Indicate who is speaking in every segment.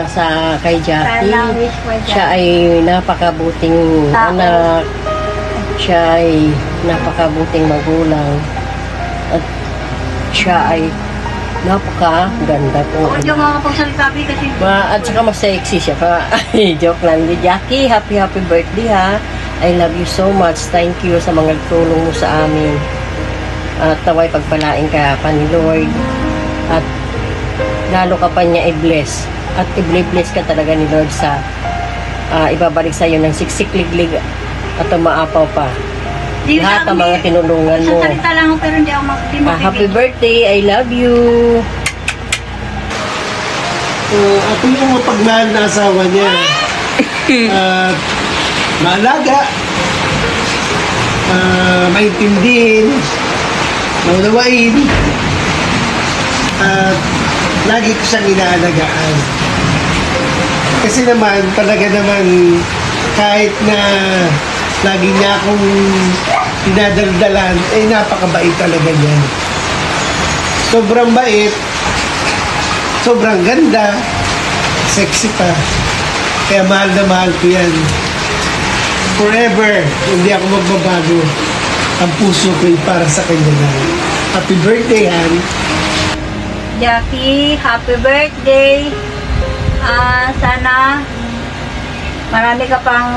Speaker 1: sa kay Jackie.
Speaker 2: Sana wish mo dyan.
Speaker 1: Siya ay napakabuting
Speaker 2: Tao.
Speaker 1: anak. Siya ay napakabuting magulang. At siya ay napakaganda po.
Speaker 2: Huwag yung mga pagsalitabi kasi.
Speaker 1: At saka mas sexy siya pa. Joke lang. Jackie, happy birthday ha. I love you so much. Thank you sa mga tulong mo sa amin. At naway pagpalain ka pa ni Lord. At lalo ka pa niya i-bless. At i-bless ka talaga ni Lord sa ibabalik sa iyo ng siksik-liglig at umaapaw pa. Lahat ng mga tinulungan mo.
Speaker 2: Isang salita lang ako pero hindi ako
Speaker 1: Happy birthday. I love you.
Speaker 3: Ako yung mapagmahal na asawa niya. Maalaga. Maintindihin. Maunawain. At lagi ko siyang inaalagaan. Kasi naman, talaga naman, kahit na lagi niya akong dinadaldalan, napakabait talaga niya. Sobrang bait, sobrang ganda, sexy pa. Kaya mahal na mahal ko yan. Forever, hindi ako magbabago. Ang puso ko ay para sa kanya na. Happy birthday, Han.
Speaker 2: Jackie, happy birthday. Sana marami ka pang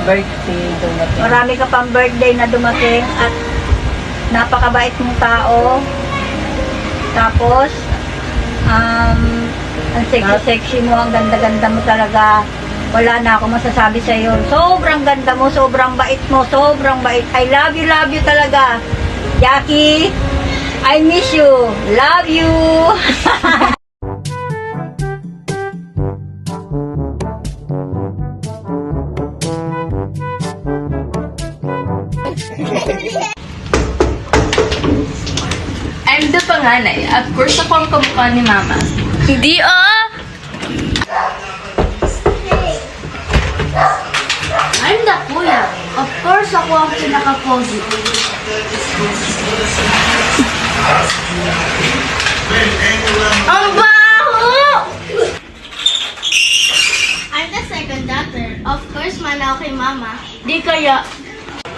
Speaker 1: Birthday dumating.
Speaker 2: marami ka pang birthday na dumating at napakabait mong tao. Tapos ang sexy-sexy mo, ang ganda-ganda mo talaga. Wala na ako masasabi sa iyo. Sobrang ganda mo, sobrang bait mo, sobrang bait. I love you talaga. Jackie, I miss you. Love you.
Speaker 4: I'm the panganay. Of course, ako ang kamukha ni Mama. Hindi I'm the kuya. Of course, ako ang pinaka-pogi. Ang baho!
Speaker 5: I'm the second daughter. Of course, manaw kay Mama.
Speaker 4: Di kaya.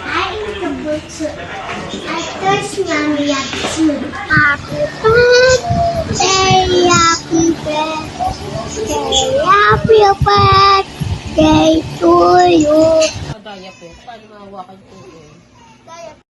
Speaker 5: I am the butcher. I touch Mommy at you. Happy birthday, happy birthday, happy birthday to you.
Speaker 1: Kagaya po, paano mahawakan ko